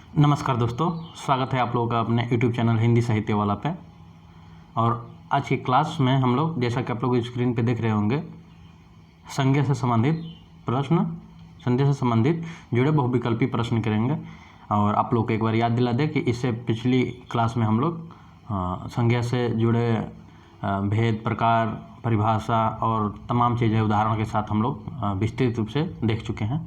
नमस्कार दोस्तों, स्वागत है आप लोगों का अपने YouTube चैनल हिंदी साहित्य वाला पे। और आज की क्लास में हम लोग, जैसा कि आप लोग स्क्रीन पे देख रहे होंगे, संज्ञा से संबंधित प्रश्न, संज्ञा से संबंधित जुड़े बहुविकल्पी प्रश्न करेंगे। और आप लोग को एक बार याद दिला दें कि इससे पिछली क्लास में हम लोग संज्ञा से जुड़े भेद, प्रकार, परिभाषा और तमाम चीज़ें उदाहरण के साथ हम लोग विस्तृत रूप से देख चुके हैं।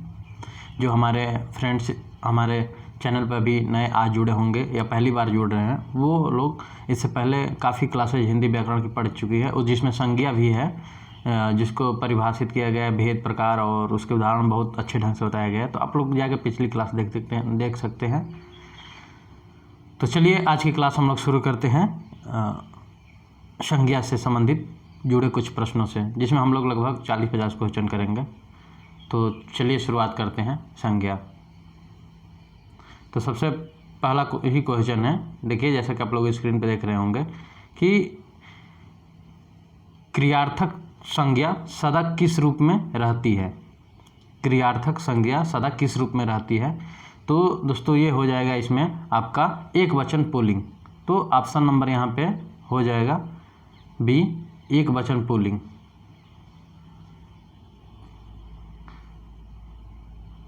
जो हमारे फ्रेंड्स हमारे चैनल पर भी नए आज जुड़े होंगे या पहली बार जुड़ रहे हैं, वो लोग इससे पहले काफ़ी क्लासेज हिंदी व्याकरण की पढ़ चुकी है, और जिसमें संज्ञा भी है, जिसको परिभाषित किया गया है, भेद, प्रकार और उसके उदाहरण बहुत अच्छे ढंग से बताया गया है। तो आप लोग जाकर पिछली क्लास देख सकते हैं। तो चलिए आज की क्लास हम लोग शुरू करते हैं संज्ञा से संबंधित जुड़े कुछ प्रश्नों से, जिसमें हम लोग लगभग 40-50 क्वेश्चन करेंगे। तो चलिए शुरुआत करते हैं संज्ञा। तो सबसे पहला यही क्वेश्चन है, देखिए जैसा कि आप लोग स्क्रीन पे देख रहे होंगे कि क्रियार्थक संज्ञा सदा किस रूप में रहती है। क्रियार्थक संज्ञा सदा किस रूप में रहती है। तो दोस्तों ये हो जाएगा इसमें आपका एक वचन पुल्लिंग। तो ऑप्शन नंबर यहाँ पे हो जाएगा बी, एक वचन पुल्लिंग।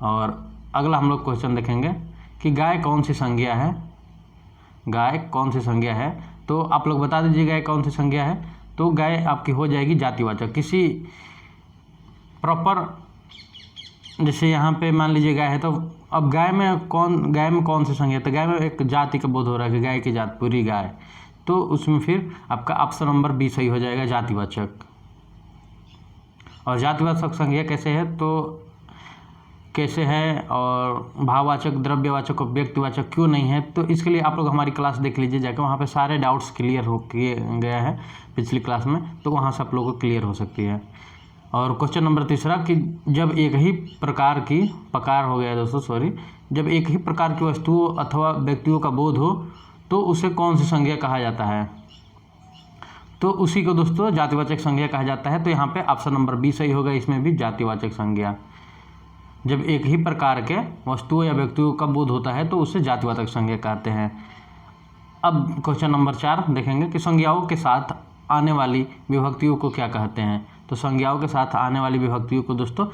और अगला हम लोग क्वेश्चन देखेंगे कि गाय कौन सी संज्ञा है। गाय कौन सी संज्ञा है, तो आप लोग बता दीजिए गाय कौन सी संज्ञा है। तो गाय आपकी हो जाएगी जातिवाचक। किसी प्रॉपर, जैसे यहाँ पे मान लीजिए गाय है, तो अब गाय में कौन सी संज्ञा है, तो गाय में एक जाति का बोध हो रहा है कि गाय की जात पूरी गाय, तो उसमें फिर आपका ऑप्शन नंबर बी सही हो जाएगा, जातिवाचक। और जातिवाचक संज्ञा कैसे है, तो कैसे है और भाववाचक, द्रव्यवाचक और व्यक्तिवाचक क्यों नहीं है, तो इसके लिए आप लोग हमारी क्लास देख लीजिए जाकर, वहाँ पे सारे डाउट्स क्लियर हो किए गया है पिछली क्लास में, तो वहाँ से आप लोगों को क्लियर हो सकती है। और क्वेश्चन नंबर तीसरा कि जब एक ही प्रकार की प्रकार हो गया दोस्तों, सॉरी, जब एक ही प्रकार की वस्तुओं अथवा व्यक्तियों का बोध हो तो उसे कौन सी संज्ञा कहा जाता है। तो उसी को दोस्तों जातिवाचक संज्ञा कहा जाता है। तो यहाँ पे ऑप्शन नंबर बी सही होगा, इसमें भी जातिवाचक संज्ञा। जब एक ही प्रकार के वस्तुओं या व्यक्तियों का बोध होता है तो उसे जातिवाचक संज्ञा कहते हैं। अब क्वेश्चन नंबर 4 देखेंगे कि संज्ञाओं के साथ आने वाली विभक्तियों को क्या कहते हैं। तो संज्ञाओं के साथ आने वाली विभक्तियों को दोस्तों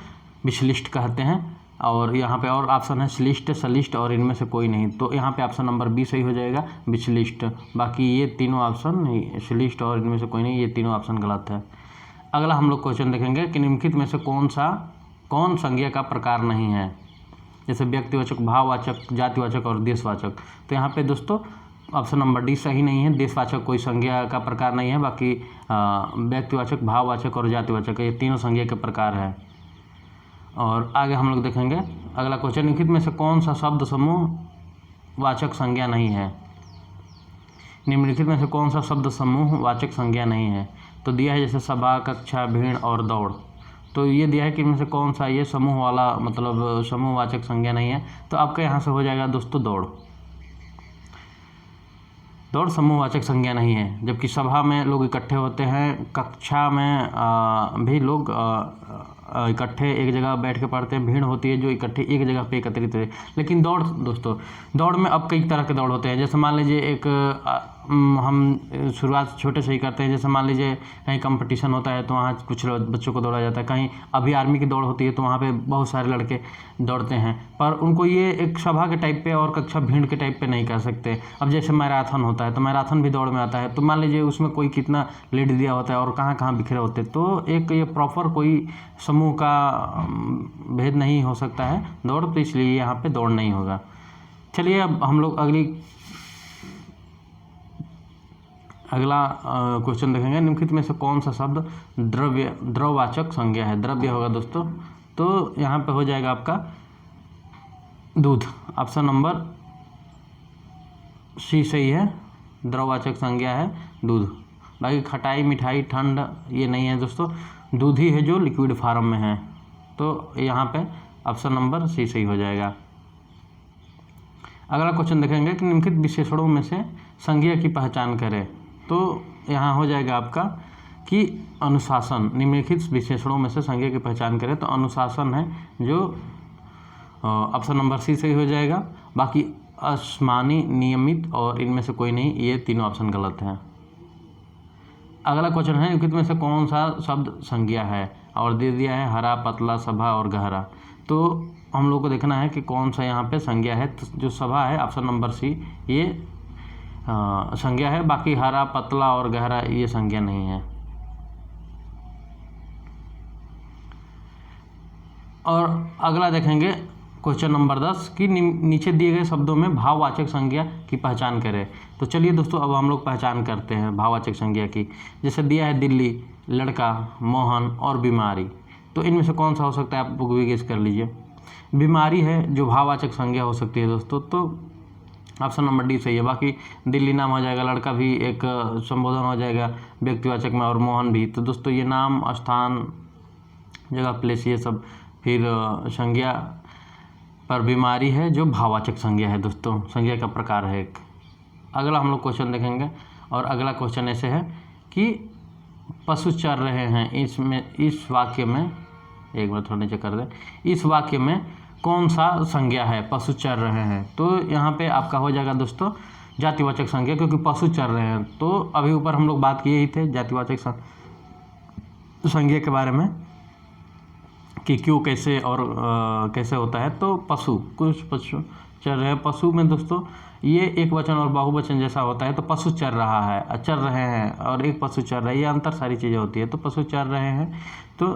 विश्लिष्ट कहते हैं। और यहाँ पे और ऑप्शन है श्लिष्ट, सलिष्ट और इनमें से कोई नहीं। तो यहाँ पे ऑप्शन नंबर बी सही हो जाएगा, विश्लिष्ट। बाकी ये तीनों ऑप्शन, श्लिष्ट और इनमें से कोई नहीं, ये तीनों ऑप्शन गलत है। अगला हम लोग क्वेश्चन देखेंगे कि निम्नलिखित में से कौन संज्ञा का प्रकार नहीं है। जैसे व्यक्तिवाचक, भाववाचक, जातिवाचक और देशवाचक। तो यहाँ पे दोस्तों ऑप्शन नंबर डी सही नहीं है, देशवाचक कोई संज्ञा का प्रकार नहीं है। बाकी व्यक्तिवाचक, भाववाचक और जातिवाचक, ये तीनों संज्ञा के प्रकार है। और आगे हम लोग देखेंगे अगला क्वेश्चन, निम्नलिखित में से कौन सा शब्द समूह वाचक संज्ञा नहीं है। निम्नलिखित में से कौन सा शब्द समूह वाचक संज्ञा नहीं है। तो दिया है जैसे सभा, कक्षा, भीड़ और दौड़। तो ये दिया है कि इनमें से कौन सा ये समूह वाला, मतलब समूहवाचक संज्ञा नहीं है। तो आपका यहाँ से हो जाएगा दोस्तों दौड़। दौड़ समूहवाचक संज्ञा नहीं है। जबकि सभा में लोग इकट्ठे होते हैं, कक्षा में भी लोग इकट्ठे एक जगह बैठ के पढ़ते हैं, भीड़ होती है जो इकट्ठे एक जगह पे एकत्रित है। लेकिन दौड़ दोस्तों, दौड़ में अब कई तरह के दौड़ होते हैं। जैसे मान लीजिए एक हम शुरुआत छोटे से ही करते हैं। जैसे मान लीजिए कहीं कंपटीशन होता है तो वहाँ कुछ बच्चों को दौड़ा जाता है। कहीं अभी आर्मी की दौड़ होती है तो वहाँ पे बहुत सारे लड़के दौड़ते हैं, पर उनको ये एक सभा के टाइप पे और कक्षा भीड़ के टाइप पे नहीं कर सकते। अब जैसे मैराथन होता है तो मैराथन भी दौड़ में आता है। तो मान लीजिए उसमें कोई कितना लीड दिया होता है और कहाँ कहाँ बिखरे होते हैं। तो एक ये प्रॉपर कोई समूह का भेद नहीं हो सकता है दौड़, तो इसलिए यहाँ पे दौड़ नहीं होगा। चलिए अब हम लोग अगला क्वेश्चन देखेंगे, निम्नलिखित में से कौन सा शब्द द्रववाचक संज्ञा है। द्रव्य होगा दोस्तों, तो यहाँ पे हो जाएगा आपका दूध। ऑप्शन नंबर सी सही है, द्रववाचक संज्ञा है दूध। बाकी खटाई, मिठाई, ठंड ये नहीं है दोस्तों, दूध ही है जो लिक्विड फॉर्म में है। तो यहाँ पे ऑप्शन नंबर सी सही हो जाएगा। अगला क्वेश्चन देखेंगे कि निम्नलिखित विशेषणों में से संज्ञा की पहचान करें। तो यहाँ हो जाएगा आपका कि अनुशासन। निम्नलिखित विशेषणों में से संज्ञा की पहचान करें तो अनुशासन है जो ऑप्शन नंबर सी सही हो जाएगा। बाकी आसमानी, नियमित और इनमें से कोई नहीं, ये तीनों ऑप्शन गलत हैं। अगला क्वेश्चन है निम्नलिखित में से कौन सा शब्द संज्ञा है, और दे दिया है हरा, पतला, सभा और गहरा। तो हम लोग को देखना है कि कौन सा यहाँ पे संज्ञा है। तो जो सभा है ऑप्शन नंबर सी, ये संज्ञा है, बाकी हरा, पतला और गहरा ये संज्ञा नहीं है। और अगला देखेंगे क्वेश्चन नंबर 10 कि नीचे दिए गए शब्दों में भाववाचक संज्ञा की पहचान करें। तो चलिए दोस्तों अब हम लोग पहचान करते हैं भाववाचक संज्ञा की। जैसे दिया है दिल्ली, लड़का, मोहन और बीमारी। तो इनमें से कौन सा हो सकता है, आप लोग भी गेस कर लीजिए। बीमारी है जो भाववाचक संज्ञा हो सकती है दोस्तों, तो ऑप्शन नंबर डी सही है। बाकी दिल्ली नाम हो जाएगा, लड़का भी एक संबोधन हो जाएगा व्यक्तिवाचक में, और मोहन भी। तो दोस्तों ये नाम, स्थान, जगह, प्लेस, ये सब फिर संज्ञा, पर बीमारी है जो भाववाचक संज्ञा है दोस्तों, संज्ञा का प्रकार है एक। अगला हम लोग क्वेश्चन देखेंगे, और अगला क्वेश्चन ऐसे है कि पशु चर रहे हैं, इसमें इस वाक्य में, एक बार थोड़ा नीचे कर दें, इस वाक्य में कौन सा संज्ञा है, पशु चर रहे हैं। तो यहाँ पे आपका हो जाएगा दोस्तों जातिवाचक संज्ञा, क्योंकि पशु चर रहे हैं। तो अभी ऊपर हम लोग बात किए ही थे जातिवाचक संज्ञा के बारे में कि क्यों, कैसे और कैसे होता है। तो पशु, कुछ पशु चर रहे हैं। पशु में दोस्तों ये एक वचन और बहुवचन जैसा होता है, तो पशु चर रहा है, चर रहे हैं, और एक पशु चर रहा है, ये अंतर सारी चीज़ें होती है। तो पशु चर रहे हैं, तो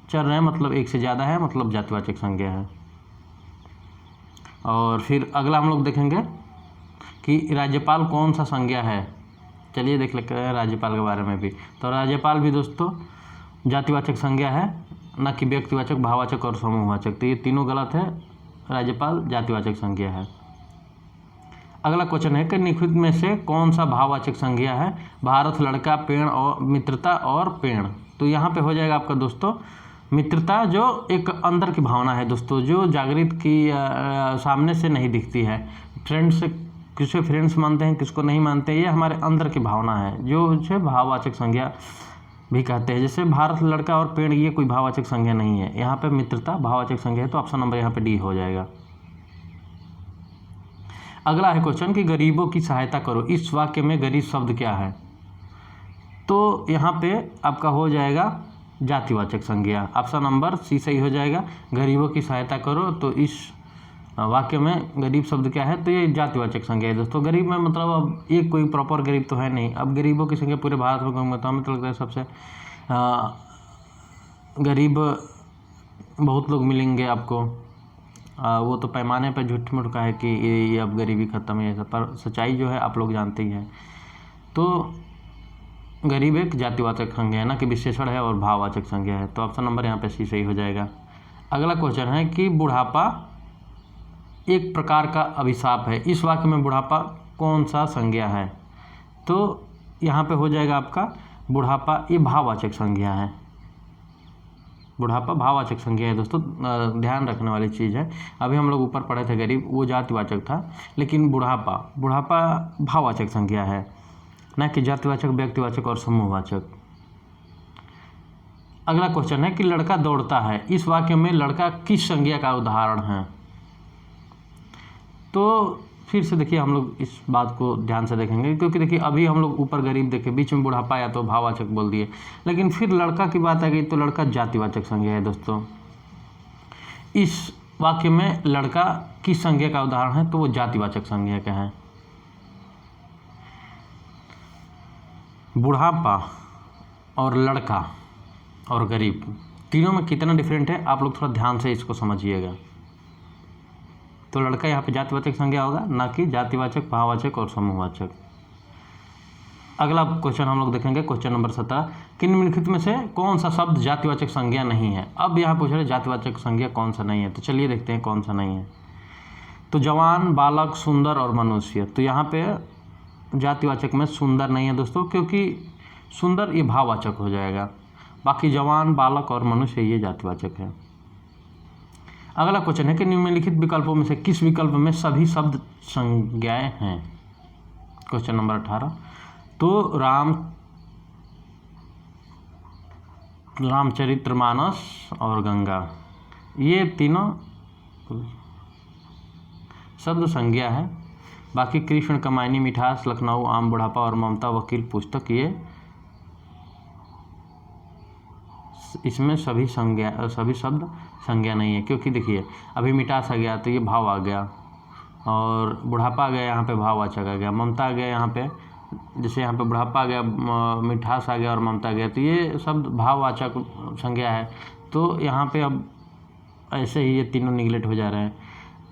चर रहे हैं मतलब एक से ज़्यादा है, मतलब जातिवाचक संज्ञा है। और फिर अगला हम लोग देखेंगे कि राज्यपाल कौन सा संज्ञा है। चलिए देख लेते हैं राज्यपाल के बारे में भी। तो राज्यपाल भी दोस्तों जातिवाचक संज्ञा है, न कि व्यक्तिवाचक, भाववाचक और समूहवाचक। तो ये तीनों गलत है, राज्यपाल जातिवाचक संज्ञा है। अगला क्वेश्चन है कि निम्नलिखित में से कौन सा भाववाचक संज्ञा है। भारत, लड़का, पेड़ और मित्रता और पेड़। तो यहाँ पे हो जाएगा आपका दोस्तों मित्रता, जो एक अंदर की भावना है दोस्तों, जो जागृत की सामने से नहीं दिखती है। फ्रेंड्स, किसे फ्रेंड्स मानते हैं, किसको नहीं मानते, ये हमारे अंदर की भावना है, जो उसे भाववाचक संज्ञा भी कहते हैं। जैसे भारत, लड़का और पेड़, ये कोई भाववाचक संज्ञा नहीं है। यहाँ पे मित्रता भाववाचक संज्ञा है, तो ऑप्शन नंबर यहाँ पे डी हो जाएगा। अगला है क्वेश्चन कि गरीबों की सहायता करो, इस वाक्य में गरीब शब्द क्या है। तो यहाँ पे आपका हो जाएगा जातिवाचक संज्ञा, ऑप्शन नंबर सी सही हो जाएगा। गरीबों की सहायता करो, तो इस वाक्य में गरीब शब्द क्या है, तो ये जातिवाचक संज्ञा है दोस्तों। गरीब में मतलब अब एक कोई प्रॉपर गरीब तो है नहीं। अब गरीबों की संख्या पूरे भारत में कहूँगा तो हमें तो लगता है सबसे गरीब बहुत लोग मिलेंगे आपको। वो तो पैमाने पर झूठ मूठ का है कि ये अब गरीबी खत्म है, पर सच्चाई जो है आप लोग जानते ही हैं। तो गरीब एक जातिवाचक संज्ञा है, ना कि विशेषण है और भाववाचक संज्ञा है। तो ऑप्शन नंबर यहाँ पे सी सही हो जाएगा। अगला क्वेश्चन है कि बुढ़ापा एक प्रकार का अभिशाप है, इस वाक्य में बुढ़ापा कौन सा संज्ञा है। तो यहाँ पे हो जाएगा आपका बुढ़ापा, ये भाववाचक संज्ञा है। बुढ़ापा भाववाचक संज्ञा है दोस्तों, ध्यान रखने वाली चीज़ है। अभी हम लोग ऊपर पढ़े थे गरीब, वो जातिवाचक था, लेकिन बुढ़ापा भाववाचक संज्ञा है, न कि जातिवाचक, व्यक्तिवाचक और समूहवाचक। अगला क्वेश्चन है कि लड़का दौड़ता है, इस वाक्य में लड़का किस संज्ञा का उदाहरण है। तो फिर से देखिए हम लोग इस बात को ध्यान से देखेंगे, क्योंकि देखिए अभी हम लोग ऊपर गरीब देखे, बीच में बुढ़ापा या तो भाववाचक बोल दिए, लेकिन फिर लड़का की बात आ गई तो लड़का जातिवाचक संज्ञा है दोस्तों। इस वाक्य में लड़का किस संज्ञा का उदाहरण है, तो वो जातिवाचक संज्ञा का है। बुढ़ापा और लड़का और गरीब तीनों में कितना डिफरेंट है, आप लोग थोड़ा ध्यान से इसको समझिएगा। तो लड़का यहाँ पे जातिवाचक संज्ञा होगा, ना कि जातिवाचक, भाववाचक और समूहवाचक। अगला क्वेश्चन हम लोग देखेंगे, क्वेश्चन नंबर 17 कि निम्नलिखित में से कौन सा शब्द जातिवाचक संज्ञा नहीं है। अब यहाँ पूछ रहे जातिवाचक संज्ञा कौन सा नहीं है, तो चलिए देखते हैं कौन सा नहीं है। तो जवान, बालक, सुंदर और मनुष्य। तो यहाँ पे जातिवाचक में सुंदर नहीं है दोस्तों, क्योंकि सुंदर ये भाववाचक हो जाएगा। बाकी जवान, बालक और मनुष्य ये जातिवाचक है। अगला क्वेश्चन है कि निम्नलिखित विकल्पों में से किस विकल्प में सभी शब्द संज्ञाएं हैं। Question number 18। तो रामचरितमानस और गंगा, ये तीनों शब्द संज्ञा है, बाकी कृष्ण, कमायनी, मिठास, लखनऊ, आम, बुढ़ापा और ममता, वकील, पुस्तक, ये इसमें सभी शब्द संज्ञा नहीं है, क्योंकि देखिए अभी मिठास आ गया तो ये भाव आ गया, और बुढ़ापा आ गया यहाँ पे भाववाचक आ गया, ममता आ गया यहाँ पे, जैसे यहाँ पे बुढ़ापा आ गया, मिठास आ गया और ममता आ गया, तो ये शब्द भाववाचक संज्ञा है। तो यहाँ पे अब ऐसे ही ये तीनों निगलेक्ट हो जा रहे हैं।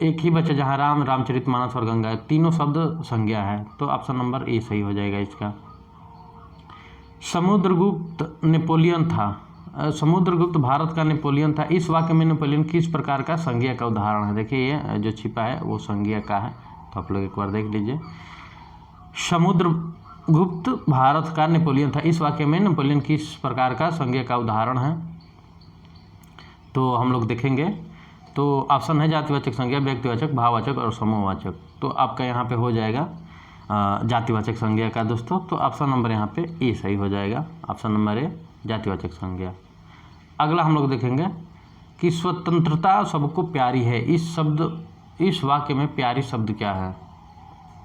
एक ही बचा जहाँ राम, रामचरितमानस और गंगा, तीनों शब्द संज्ञा है, तो ऑप्शन नंबर ए सही हो जाएगा इसका। समुद्रगुप्त नेपोलियन था, समुद्रगुप्त भारत का नेपोलियन था। इस वाक्य में नेपोलियन किस प्रकार का संज्ञा का उदाहरण है? देखिए ये जो छिपा है वो संज्ञा का है, तो आप लोग एक बार देख लीजिए। समुद्रगुप्त भारत का नेपोलियन था, इस वाक्य में नेपोलियन किस प्रकार का संज्ञा का उदाहरण है? तो हम लोग देखेंगे, तो ऑप्शन है जातिवाचक संज्ञा, व्यक्तिवाचक, भाववाचक और समूहवाचक। तो आपका यहाँ पे हो जाएगा जातिवाचक संज्ञा का दोस्तों, तो ऑप्शन नंबर यहाँ पे ए सही हो जाएगा, ऑप्शन नंबर ए जातिवाचक संज्ञा। अगला हम लोग देखेंगे कि स्वतंत्रता सबको प्यारी है, इस वाक्य में प्यारी शब्द क्या है?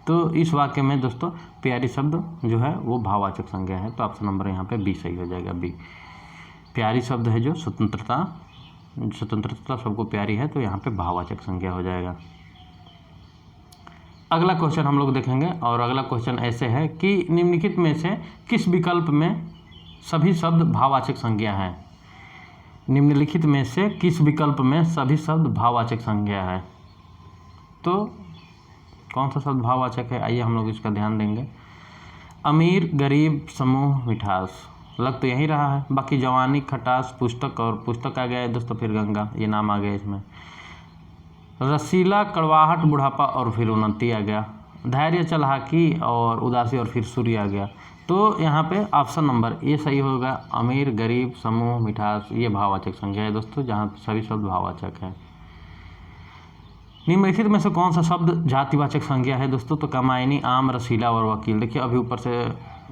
तो इस वाक्य में दोस्तों प्यारी शब्द जो है वो भाववाचक संज्ञा है, तो ऑप्शन नंबर यहाँ पे बी सही हो जाएगा, बी। प्यारी शब्द है जो स्वतंत्रता सबको प्यारी है, तो यहाँ पे भाववाचक संज्ञा हो जाएगा। अगला क्वेश्चन हम लोग देखेंगे, और अगला क्वेश्चन ऐसे है कि निम्नलिखित में से किस विकल्प में सभी शब्द भाववाचक संज्ञा है? निम्नलिखित में से किस विकल्प में सभी शब्द भाववाचक संज्ञा है? तो कौन सा शब्द भाववाचक है, आइए हम लोग इसका ध्यान देंगे। अमीर, गरीब, समूह, मिठास, लग तो यही रहा है। बाकी जवानी, खटास, पुस्तक, और पुस्तक आ गया है दोस्तों, फिर गंगा, ये नाम आ गया इसमें। रसीला, कड़वाहट, बुढ़ापा और फिर उन्नति आ गया। धैर्य, चालाकी और उदासी और फिर सूर्य आ गया। तो यहाँ पे ऑप्शन नंबर ए सही होगा, अमीर, गरीब, समूह, मिठास, ये भाववाचक संज्ञा है दोस्तों, जहाँ सभी शब्द भाववाचक है। निम्नलिखित में से कौन सा शब्द जातिवाचक संज्ञा है दोस्तों? तो कमायनी, आम, रसीला और वकील। देखिए अभी ऊपर से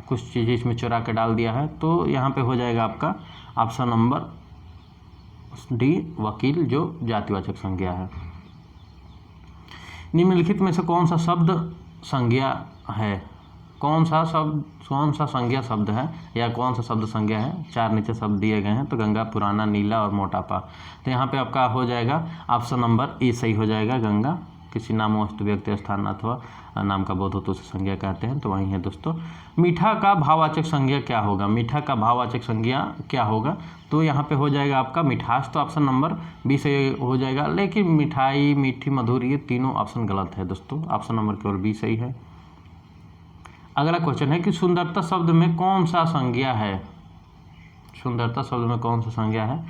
कुछ चीज़ें इसमें चुरा के डाल दिया है, तो यहाँ पे हो जाएगा आपका ऑप्शन नंबर डी, वकील, जो जातिवाचक संज्ञा है। निम्नलिखित में से कौन सा शब्द संज्ञा है? कौन सा संज्ञा शब्द है या कौन सा शब्द संज्ञा है? चार नीचे शब्द दिए गए हैं, तो गंगा, पुराना, नीला और मोटापा। तो यहाँ पे आपका हो जाएगा ऑप्शन नंबर ए सही हो जाएगा, गंगा। किसी नाम, वस्तु, व्यक्ति, स्थान अथवा नाम का बोध हो तो उसे संज्ञा कहते हैं, तो वही है दोस्तों। मीठा का भाववाचक संज्ञा क्या होगा? मीठा का भाववाचक संज्ञा क्या होगा? तो यहाँ पे हो जाएगा आपका मिठास, तो ऑप्शन नंबर बी सही हो जाएगा। लेकिन मिठाई, मीठी, मधुर, ये तीनों ऑप्शन गलत है दोस्तों, ऑप्शन नंबर केवल बी सही है। अगला क्वेश्चन है कि सुंदरता शब्द में कौन सा संज्ञा है? सुंदरता शब्द में कौन सा संज्ञा है?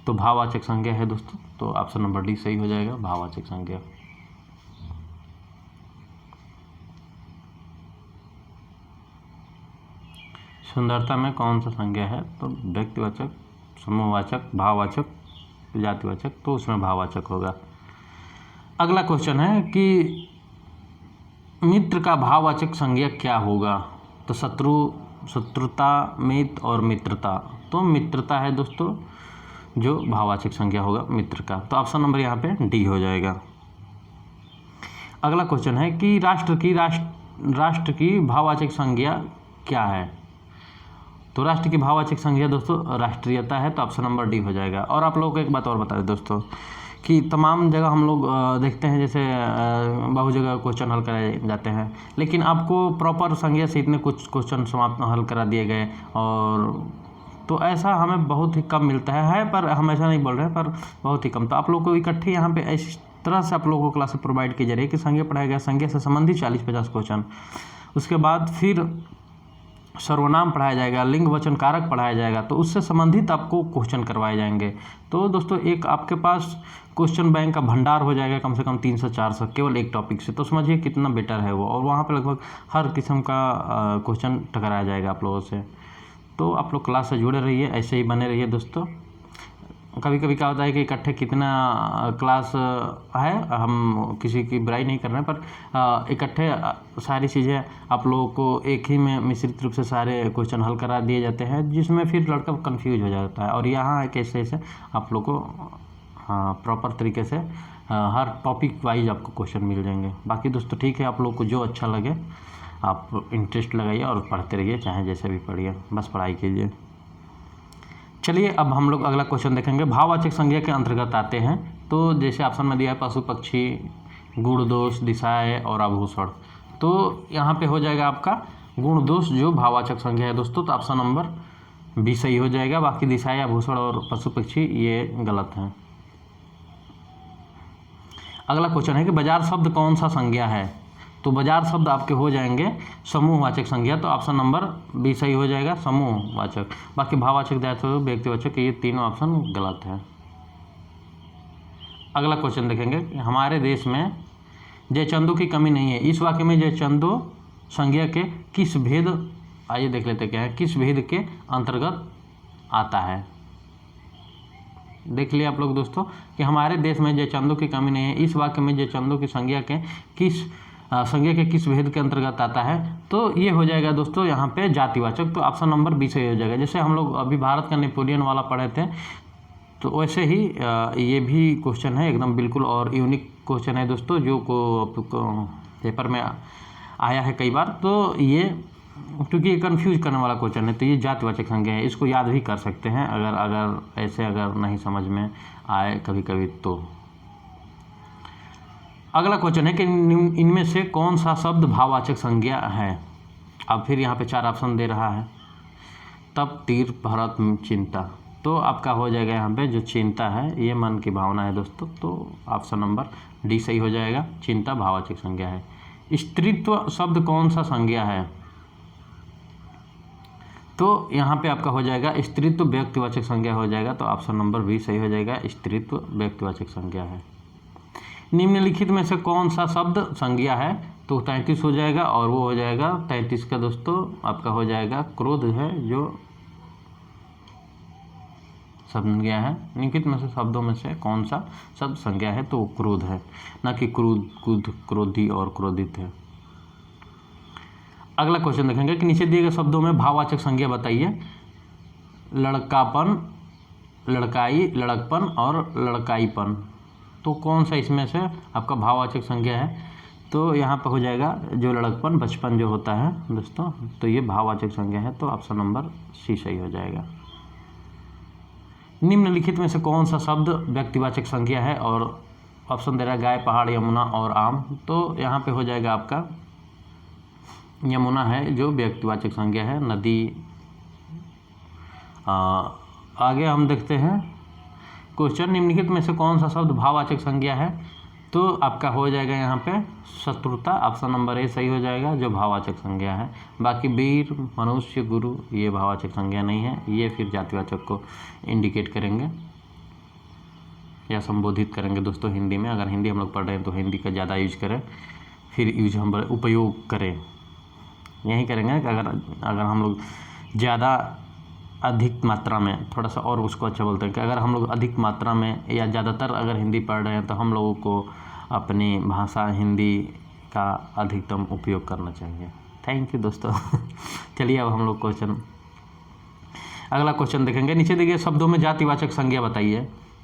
तो भाववाचक संज्ञा है दोस्तों, तो ऑप्शन नंबर डी सही हो जाएगा, भाववाचक संज्ञा। सुंदरता में कौन सा संज्ञा है? तो व्यक्तिवाचक, समूहवाचक, भाववाचक, जातिवाचक, तो उसमें भाववाचक होगा। अगला क्वेश्चन है कि मित्र का भाववाचक संज्ञा क्या होगा? तो शत्रु, शत्रुता, मित्र और मित्रता। तो मित्रता है दोस्तों जो भाववाचक संज्ञा होगा मित्र का, तो ऑप्शन नंबर यहाँ पे डी हो जाएगा। अगला क्वेश्चन है कि राष्ट्र की भाववाचक संज्ञा क्या है? तो राष्ट्र की भाववाचक संज्ञा दोस्तों राष्ट्रीयता है, तो ऑप्शन नंबर डी हो जाएगा। और आप लोगों को एक बात और बता दें दोस्तों कि तमाम जगह हम लोग देखते हैं, जैसे बहुत जगह क्वेश्चन हल कराए जाते हैं, लेकिन आपको प्रॉपर संज्ञा से इतने कुछ क्वेश्चन समाप्त हल करा दिए गए, और तो ऐसा हमें बहुत ही कम मिलता है, पर हम ऐसा नहीं बोल रहे हैं, पर बहुत ही कम। तो आप लोग को इकट्ठे यहाँ पे इस तरह से आप लोगों को क्लासेस प्रोवाइड की जा रही है कि संज्ञा पढ़ाया गया, संज्ञा से संबंधित 40-50 क्वेश्चन, उसके बाद फिर सर्वनाम पढ़ाया जाएगा, लिंग वचन कारक पढ़ाया जाएगा, तो उससे संबंधित आपको क्वेश्चन करवाए जाएंगे। तो दोस्तों एक आपके पास क्वेश्चन बैंक का भंडार हो जाएगा कम से कम 300-400 केवल एक टॉपिक से, तो समझिए कितना बेटर है वो। और वहाँ पे लगभग हर किस्म का क्वेश्चन टकराया जाएगा आप लोगों से। तो आप लोग क्लास से जुड़े रहिए, ऐसे ही बने रहिए दोस्तों। कभी कभी क्या होता है कि इकट्ठे कितना क्लास है, हम किसी की बुराई नहीं कर रहे हैं, पर इकट्ठे सारी चीज़ें आप लोगों को एक ही में मिश्रित रूप से सारे क्वेश्चन हल करा दिए जाते हैं, जिसमें फिर लड़का कंफ्यूज हो जाता है। और यहाँ कैसे आप लोग को हाँ प्रॉपर तरीके से हर टॉपिक वाइज आपको क्वेश्चन मिल जाएंगे। बाकी दोस्तों ठीक है, आप लोग को जो अच्छा लगे आप इंटरेस्ट लगाइए और पढ़ते रहिए, चाहे जैसे भी पढ़िए, बस पढ़ाई कीजिए। चलिए अब हम लोग अगला क्वेश्चन देखेंगे। भाववाचक संज्ञा के अंतर्गत आते हैं, तो जैसे ऑप्शन में दिया है पशु पक्षी, गुण दोष, दिशाएं और आभूषण। तो यहाँ पे हो जाएगा आपका गुण दोष जो भाववाचक संज्ञा है दोस्तों, तो ऑप्शन नंबर बी सही हो जाएगा। बाकी दिशाएं, आभूषण और पशु पक्षी ये गलत है। अगला क्वेश्चन है कि बाजार शब्द कौन सा संज्ञा है, तो बाजार शब्द आपके हो जाएंगे समूहवाचक संज्ञा, तो ऑप्शन नंबर बी सही हो जाएगा, समूहवाचक। बाकी भाववाचक, दायित्व, व्यक्तिवाचक ये तीनों ऑप्शन गलत है। अगला क्वेश्चन देखेंगे कि हमारे देश में जयचंदो की कमी नहीं है, इस वाक्य में जयचंदो संज्ञा के किस भेद, आइए देख लेते क्या है, किस भेद के अंतर्गत आता है। देख लिया आप लोग दोस्तों कि हमारे देश में जयचंदो की कमी नहीं है, इस वाक्य में जयचंदो की संज्ञा के किस भेद के अंतर्गत आता है, तो ये हो जाएगा दोस्तों यहाँ पे जातिवाचक, तो ऑप्शन नंबर बी सही हो जाएगा। जैसे हम लोग अभी भारत का नेपोलियन वाला पढ़े थे, तो वैसे ही ये भी क्वेश्चन है एकदम बिल्कुल और यूनिक क्वेश्चन है दोस्तों, जो को पेपर में आया है कई बार। तो ये क्योंकि ये कन्फ्यूज करने वाला क्वेश्चन है, तो ये जातिवाचक संज्ञा है, इसको याद भी कर सकते हैं अगर नहीं समझ में आए कभी कभी तो। अगला क्वेश्चन है कि इनमें से कौन सा शब्द भाववाचक संज्ञा है। अब फिर यहाँ पे 4 ऑप्शन दे रहा है, तप, तीर, भरत, चिंता। तो आपका हो जाएगा यहाँ पे जो चिंता है ये मन की भावना है दोस्तों, तो ऑप्शन नंबर डी सही हो जाएगा, चिंता भाववाचक संज्ञा है। स्त्रीत्व शब्द कौन सा संज्ञा है, तो यहाँ पे आपका हो जाएगा स्त्रीत्व व्यक्तिवाचक संज्ञा हो जाएगा, तो ऑप्शन नंबर बी सही हो जाएगा, स्त्रीत्व व्यक्तिवाचक संज्ञा है। निम्नलिखित में से कौन सा शब्द संज्ञा है, तो 33 हो जाएगा, और वो हो जाएगा 33 का दोस्तों आपका हो जाएगा क्रोध है, जो संज्ञा है। निम्नलिखित में से शब्दों में से कौन सा शब्द संज्ञा है, तो क्रोध है, ना कि क्रोध, क्रोधी और क्रोधित है। अगला क्वेश्चन देखेंगे कि नीचे दिए गए शब्दों में भाववाचक संज्ञा बताइए। लड़कापन, लड़काई, लड़कपन और लड़काईपन, तो कौन सा इसमें से आपका भाववाचक संज्ञा है, तो यहाँ पर हो जाएगा जो लड़कपन, बचपन जो होता है दोस्तों, तो ये भाववाचक संज्ञा है, तो ऑप्शन नंबर सी सही हो जाएगा। निम्नलिखित में से कौन सा शब्द व्यक्तिवाचक संज्ञा है, और ऑप्शन दे रहा है गाय, पहाड़, यमुना और आम, तो यहाँ पे हो जाएगा आपका यमुना है जो व्यक्तिवाचक संज्ञा है, नदी। आगे हम देखते हैं क्वेश्चन, निम्नलिखित में से कौन सा शब्द भाववाचक संज्ञा है, तो आपका हो जाएगा यहाँ पे शत्रुता, ऑप्शन नंबर ए सही हो जाएगा, जो भाववाचक संज्ञा है। बाकी वीर, मनुष्य, गुरु ये भाववाचक संज्ञा नहीं है, ये फिर जातिवाचक को इंडिकेट करेंगे या संबोधित करेंगे दोस्तों हिंदी में। अगर हिंदी हम लोग पढ़ रहे हैं तो हिंदी का ज़्यादा यूज करें, फिर हम उपयोग करें, यही करेंगे कि अगर हम लोग ज़्यादा अधिक मात्रा में, थोड़ा सा और उसको अच्छा बोलते हैं कि अगर हम लोग अधिक मात्रा में या ज़्यादातर अगर हिंदी पढ़ रहे हैं तो हम लोगों को अपनी भाषा हिंदी का अधिकतम उपयोग करना चाहिए। थैंक यू दोस्तों। चलिए अब हम लोग अगला क्वेश्चन देखेंगे। नीचे दिए गए शब्दों में जातिवाचक संज्ञा बताइए,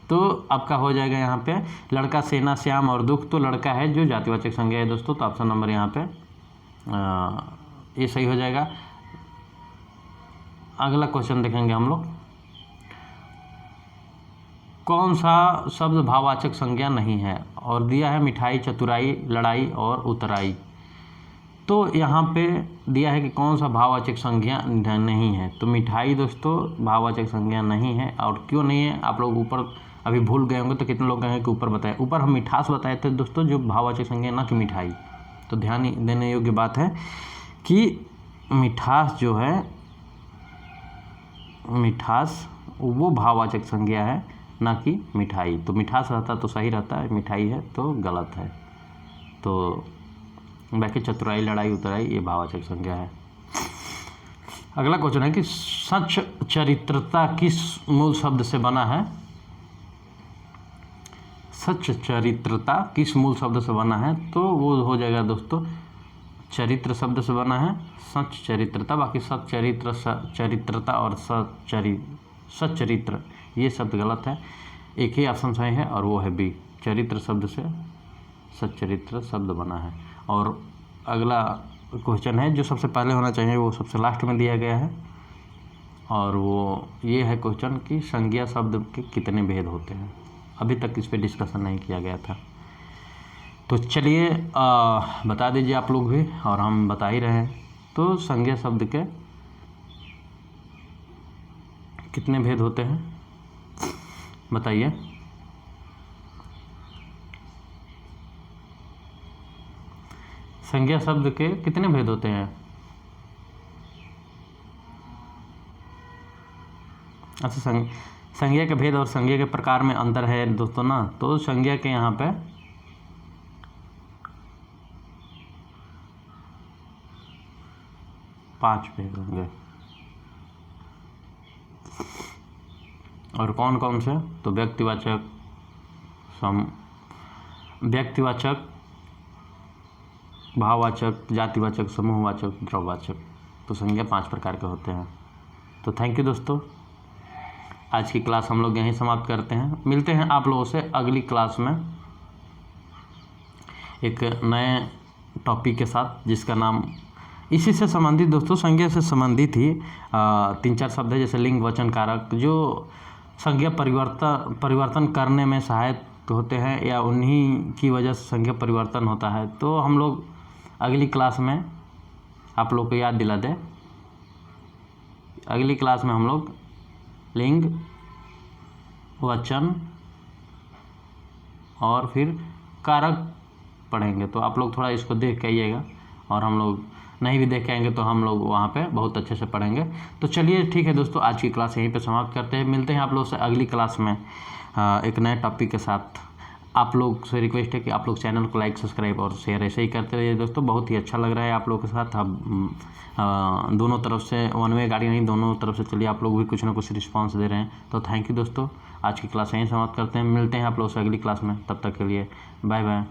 तो आपका हो जाएगा यहाँ पे लड़का, सेना, श्याम और दुख, तो लड़का है जो जातिवाचक संज्ञा है दोस्तों, तो ऑप्शन नंबर यहाँ पे ये सही हो जाएगा। अगला क्वेश्चन देखेंगे हम लोग, कौन सा शब्द भाववाचक संज्ञा नहीं है, और दिया है मिठाई, चतुराई, लड़ाई और उतराई। तो यहाँ पे दिया है कि कौन सा भाववाचक संज्ञा नहीं है, तो मिठाई दोस्तों भाववाचक संज्ञा नहीं है। और क्यों नहीं है, आप लोग ऊपर अभी भूल गए होंगे, तो कितने लोग कहेंगे कि ऊपर बताए, ऊपर हम मिठास बताए थे दोस्तों जो भाववाचक संज्ञा, ना कि मिठाई। तो ध्यान देने योग्य बात है कि मिठास जो है, मिठास वो भाववाचक संज्ञा है, ना कि मिठाई। तो मिठास रहता तो सही रहता है, मिठाई है तो गलत है। तो बाकी चतुराई, लड़ाई, उतराई ये भाववाचक संज्ञा है। अगला क्वेश्चन है कि सच चरित्रता किस मूल शब्द से बना है। सच चरित्रता किस मूल शब्द से बना है, तो वो हो जाएगा दोस्तों चरित्र शब्द से बना है, सच चरित्रता। बाकी सच्चरित्र, चरित्रता और सच्चरित्र ये शब्द गलत है, एक ही ऑप्शन सही है और वो है बी, चरित्र शब्द से सच्चरित्र शब्द बना है। और अगला क्वेश्चन है जो सबसे पहले होना चाहिए वो सबसे लास्ट में दिया गया है, और वो ये है क्वेश्चन कि संज्ञा शब्द के कितने भेद होते हैं। अभी तक इस पर डिस्कशन नहीं किया गया था, तो चलिए बता दीजिए आप लोग भी, और हम बता ही रहे हैं। तो संज्ञा शब्द के कितने भेद होते हैं बताइए। संज्ञा शब्द के कितने भेद होते हैं? अच्छा, संज्ञा के भेद और संज्ञा के प्रकार में अंतर है दोस्तों ना। तो संज्ञा के यहाँ पे 5 भेद होंगे। और कौन कौन से? तो व्यक्तिवाचक, व्यक्तिवाचक, भाववाचक, जातिवाचक, समूहवाचक, द्रव्यवाचक। तो संज्ञा 5 प्रकार के होते हैं। तो थैंक यू दोस्तों, आज की क्लास हम लोग यहीं समाप्त करते हैं। मिलते हैं आप लोगों से अगली क्लास में एक नए टॉपिक के साथ, जिसका नाम इसी से संबंधित दोस्तों, संज्ञा से संबंधित ही 3-4 शब्द है, जैसे लिंग, वचन, कारक, जो संज्ञा परिवर्तन करने में सहायक होते हैं या उन्हीं की वजह से संज्ञा परिवर्तन होता है। तो हम लोग अगली क्लास में आप लोग को याद दिला दें, अगली क्लास में हम लोग लिंग, वचन और फिर कारक पढ़ेंगे। तो आप लोग थोड़ा इसको देख के आइएगा, और हम लोग नहीं भी देख के आएंगे तो हम लोग वहाँ पे बहुत अच्छे से पढ़ेंगे। तो चलिए ठीक है दोस्तों, आज की क्लास यहीं पे समाप्त करते हैं। मिलते हैं आप लोग से अगली क्लास में एक नए टॉपिक के साथ। आप लोग से रिक्वेस्ट है कि आप लोग चैनल को लाइक, सब्सक्राइब और शेयर ऐसे ही करते रहिए दोस्तों। बहुत ही अच्छा लग रहा है आप लोगों के साथ। हम दोनों तरफ से, वन वे गाड़ी नहीं, दोनों तरफ से चलिए आप लोग भी कुछ ना कुछ रिस्पांस दे रहे हैं। तो थैंक यू दोस्तों, आज की क्लास यहीं समाप्त करते हैं। मिलते हैं आप लोग से अगली क्लास में, तब तक के लिए बाय बाय।